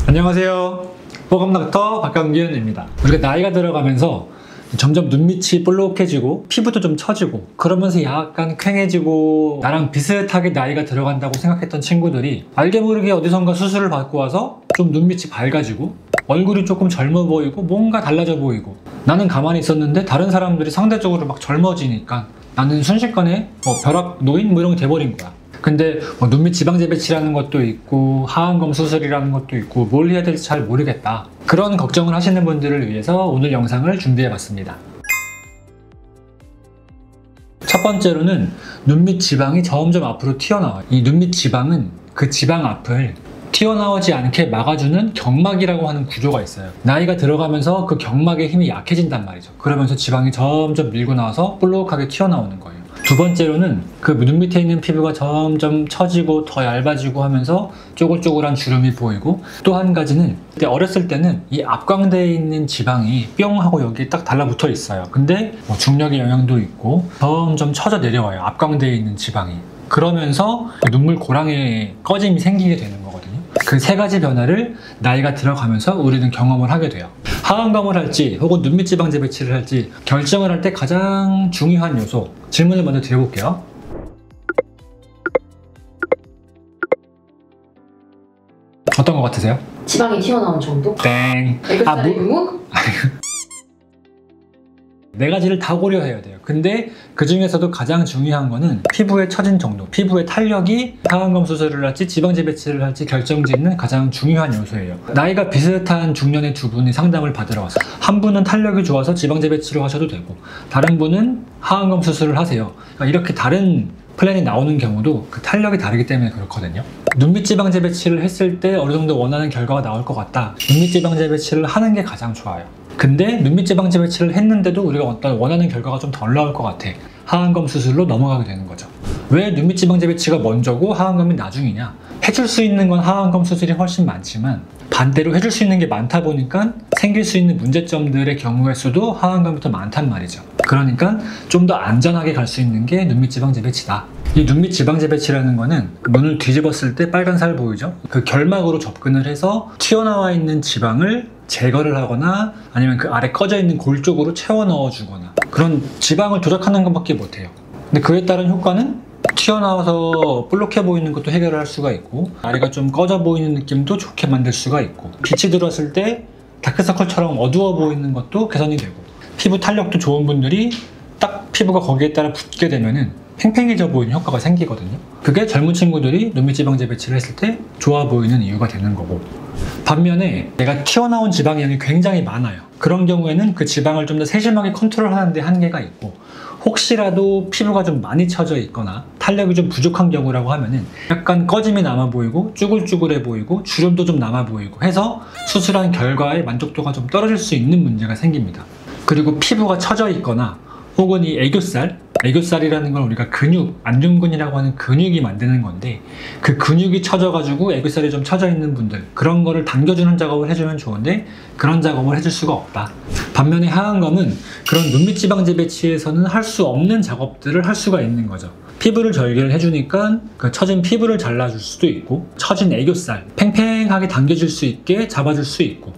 안녕하세요. 보감닥터 박강균입니다. 우리가 나이가 들어가면서 점점 눈밑이 볼록해지고 피부도 좀 처지고 그러면서 약간 퀭해지고 나랑 비슷하게 나이가 들어간다고 생각했던 친구들이 알게 모르게 어디선가 수술을 받고 와서 좀 눈밑이 밝아지고 얼굴이 조금 젊어 보이고 뭔가 달라져 보이고 나는 가만히 있었는데 다른 사람들이 상대적으로 막 젊어지니까 나는 순식간에 벼락 노인 이런 게 돼버린 거야. 근데 눈밑 지방재배치라는 것도 있고 하안검 수술이라는 것도 있고 뭘 해야 될지 잘 모르겠다, 그런 걱정을 하시는 분들을 위해서 오늘 영상을 준비해봤습니다. 첫 번째로는 눈밑 지방이 점점 앞으로 튀어나와요. 이 눈밑 지방은 그 지방 앞을 튀어나오지 않게 막아주는 경막이라고 하는 구조가 있어요. 나이가 들어가면서 그 경막의 힘이 약해진단 말이죠. 그러면서 지방이 점점 밀고 나와서 볼록하게 튀어나오는 거예요. 두 번째로는 그 눈 밑에 있는 피부가 점점 처지고 더 얇아지고 하면서 쪼글쪼글한 주름이 보이고, 또 한 가지는 그때 어렸을 때는 이 앞광대에 있는 지방이 뿅 하고 여기에 딱 달라붙어 있어요. 근데 중력의 영향도 있고 점점 처져 내려와요, 앞광대에 있는 지방이. 그러면서 눈물 고랑에 꺼짐이 생기게 되는 거거든요. 그 세 가지 변화를 나이가 들어가면서 우리는 경험을 하게 돼요. 하안검을 할지 혹은 눈밑 지방 재배치를 할지 결정을 할 때 가장 중요한 요소, 질문을 먼저 드려볼게요. 어떤 것 같으세요? 지방이 튀어나온 정도? 땡. 애교살의 유무? 네 가지를 다 고려해야 돼요. 근데 그 중에서도 가장 중요한 거는 피부의 처진 정도, 피부의 탄력이 하안검 수술을 할지 지방 재배치를 할지 결정짓는 가장 중요한 요소예요. 나이가 비슷한 중년의 두 분이 상담을 받으러 왔어요. 한 분은 탄력이 좋아서 지방 재배치를 하셔도 되고 다른 분은 하안검 수술을 하세요. 그러니까 이렇게 다른 플랜이 나오는 경우도 그 탄력이 다르기 때문에 그렇거든요. 눈밑 지방 재배치를 했을 때 어느 정도 원하는 결과가 나올 것 같다, 눈밑 지방 재배치를 하는 게 가장 좋아요. 근데 눈밑 지방 재배치를 했는데도 우리가 어떤 원하는 결과가 좀 덜 나올 것 같아, 하안검 수술로 넘어가게 되는 거죠. 왜 눈밑 지방 재배치가 먼저고 하안검이 나중이냐? 해줄 수 있는 건 하안검 수술이 훨씬 많지만 반대로 해줄 수 있는 게 많다 보니까 생길 수 있는 문제점들의 경우의 수도 하안검이 더 많단 말이죠. 그러니까 좀 더 안전하게 갈 수 있는 게 눈밑 지방 재배치다. 이 눈밑 지방 재배치라는 거는 눈을 뒤집었을 때 빨간 살 보이죠? 그 결막으로 접근을 해서 튀어나와 있는 지방을 제거를 하거나 아니면 그 아래 꺼져 있는 골 쪽으로 채워 넣어 주거나 그런 지방을 조작하는 것밖에 못해요. 근데 그에 따른 효과는 튀어나와서 볼록해 보이는 것도 해결을 할 수가 있고, 아래가 좀 꺼져 보이는 느낌도 좋게 만들 수가 있고, 빛이 들어왔을 때 다크서클처럼 어두워 보이는 것도 개선이 되고, 피부 탄력도 좋은 분들이 딱 피부가 거기에 따라 붙게 되면은 팽팽해져 보이는 효과가 생기거든요. 그게 젊은 친구들이 눈밑 지방 재배치를 했을 때 좋아 보이는 이유가 되는 거고, 반면에 내가 튀어나온 지방량이 굉장히 많아요. 그런 경우에는 그 지방을 좀 더 세심하게 컨트롤하는 데 한계가 있고, 혹시라도 피부가 좀 많이 처져 있거나 탄력이 좀 부족한 경우라고 하면은 약간 꺼짐이 남아 보이고 쭈글쭈글해 보이고 주름도 좀 남아 보이고 해서 수술한 결과의 만족도가 좀 떨어질 수 있는 문제가 생깁니다. 그리고 피부가 처져 있거나 혹은 이 애교살이라는 건 우리가 근육, 안중근이라고 하는 근육이 만드는 건데, 그 근육이 처져가지고 애교살이 좀 처져 있는 분들, 그런 거를 당겨주는 작업을 해주면 좋은데 그런 작업을 해줄 수가 없다. 반면에 하안검은 그런 눈밑 지방 재배치에서는 할 수 없는 작업들을 할 수가 있는 거죠. 피부를 절개를 해주니까 그 처진 피부를 잘라줄 수도 있고, 처진 애교살 팽팽하게 당겨줄 수 있게 잡아줄 수 있고.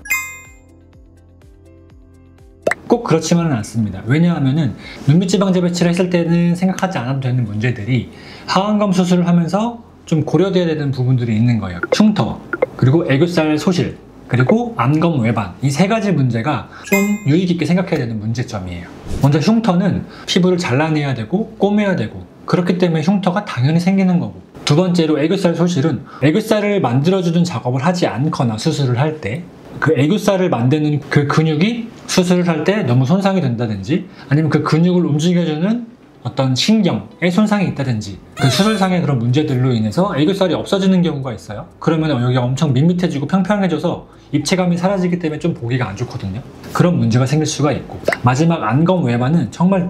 꼭 그렇지만은 않습니다. 왜냐하면은 눈밑 지방 재배치를 했을 때는 생각하지 않아도 되는 문제들이 하안검 수술을 하면서 좀 고려돼야 되는 부분들이 있는 거예요. 흉터, 그리고 애교살 소실, 그리고 안검 외반, 이 세 가지 문제가 좀 유의 깊게 생각해야 되는 문제점이에요. 먼저 흉터는 피부를 잘라내야 되고 꼬매야 되고, 그렇기 때문에 흉터가 당연히 생기는 거고, 두 번째로 애교살 소실은 애교살을 만들어주는 작업을 하지 않거나 수술을 할 때 그 애교살을 만드는 그 근육이 수술을 할 때 너무 손상이 된다든지, 아니면 그 근육을 움직여주는 어떤 신경에 손상이 있다든지, 그 수술상의 그런 문제들로 인해서 애교살이 없어지는 경우가 있어요. 그러면 여기가 엄청 밋밋해지고 평평해져서 입체감이 사라지기 때문에 좀 보기가 안 좋거든요. 그런 문제가 생길 수가 있고, 마지막 안검 외반은 정말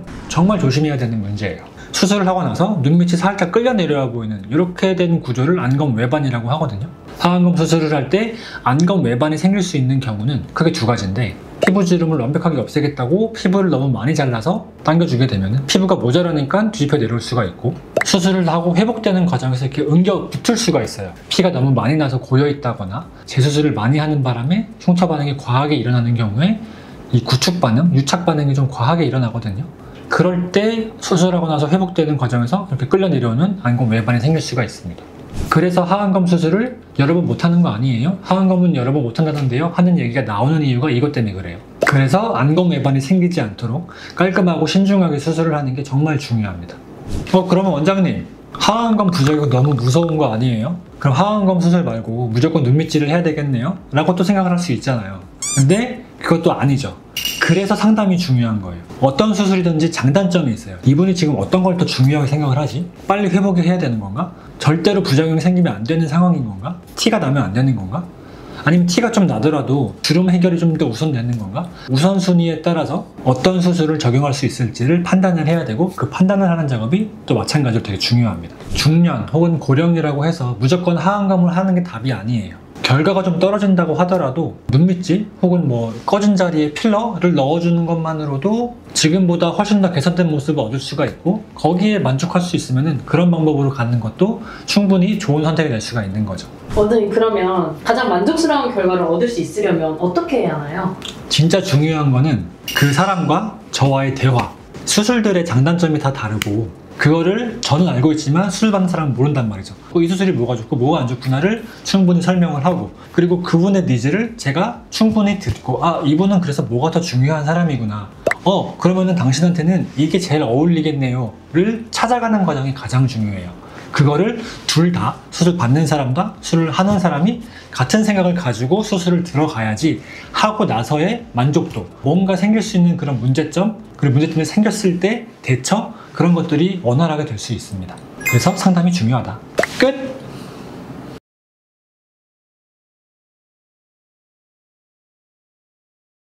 조심해야 되는 문제예요. 수술을 하고 나서 눈밑이 살짝 끌려 내려와 보이는 이렇게 된 구조를 안검 외반이라고 하거든요. 하안검 수술을 할 때 안검 외반이 생길 수 있는 경우는 크게 두 가지인데, 피부 주름을 완벽하게 없애겠다고 피부를 너무 많이 잘라서 당겨주게 되면 피부가 모자라니까 뒤집혀 내려올 수가 있고, 수술을 하고 회복되는 과정에서 이렇게 응겨 붙을 수가 있어요. 피가 너무 많이 나서 고여 있다거나 재수술을 많이 하는 바람에 흉터 반응이 과하게 일어나는 경우에 이 구축 반응, 유착 반응이 좀 과하게 일어나거든요. 그럴 때 수술하고 나서 회복되는 과정에서 이렇게 끌려 내려오는 안검 외반이 생길 수가 있습니다. 그래서 하안검 수술을 여러 번 못하는 거 아니에요? 하안검은 여러 번 못한다던데요? 하는 얘기가 나오는 이유가 이것 때문에 그래요. 그래서 안검 외반이 생기지 않도록 깔끔하고 신중하게 수술을 하는 게 정말 중요합니다. 그러면 원장님, 하안검 부작용 너무 무서운 거 아니에요? 그럼 하안검 수술 말고 무조건 눈밑질을 해야 되겠네요? 라고 또 생각을 할 수 있잖아요. 근데 그것도 아니죠. 그래서 상담이 중요한 거예요. 어떤 수술이든지 장단점이 있어요. 이분이 지금 어떤 걸 더 중요하게 생각을 하지? 빨리 회복을 해야 되는 건가? 절대로 부작용이 생기면 안 되는 상황인 건가? 티가 나면 안 되는 건가? 아니면 티가 좀 나더라도 주름 해결이 좀 더 우선되는 건가? 우선순위에 따라서 어떤 수술을 적용할 수 있을지를 판단을 해야 되고, 그 판단을 하는 작업이 또 마찬가지로 되게 중요합니다. 중년 혹은 고령이라고 해서 무조건 하안검을 하는 게 답이 아니에요. 결과가 좀 떨어진다고 하더라도 눈밑질 혹은 꺼진 자리에 필러를 넣어주는 것만으로도 지금보다 훨씬 더 개선된 모습을 얻을 수가 있고, 거기에 만족할 수 있으면 그런 방법으로 가는 것도 충분히 좋은 선택이 될 수가 있는 거죠. 원장님, 그러면 가장 만족스러운 결과를 얻을 수 있으려면 어떻게 해야 하나요? 진짜 중요한 거는 그 사람과 저와의 대화. 수술들의 장단점이 다 다르고 그거를 저는 알고 있지만 수술 받는 사람은 모른단 말이죠. 이 수술이 뭐가 좋고 뭐가 안 좋구나를 충분히 설명을 하고, 그리고 그분의 니즈를 제가 충분히 듣고, 이분은 그래서 뭐가 더 중요한 사람이구나, 그러면은 당신한테는 이게 제일 어울리겠네요 를 찾아가는 과정이 가장 중요해요. 그거를 둘 다, 수술 받는 사람과 수술을 하는 사람이 같은 생각을 가지고 수술을 들어가야지 하고 나서의 만족도, 뭔가 생길 수 있는 그런 문제점, 그리고 문제점이 생겼을 때 대처, 그런 것들이 원활하게 될 수 있습니다. 그래서 상담이 중요하다. 끝!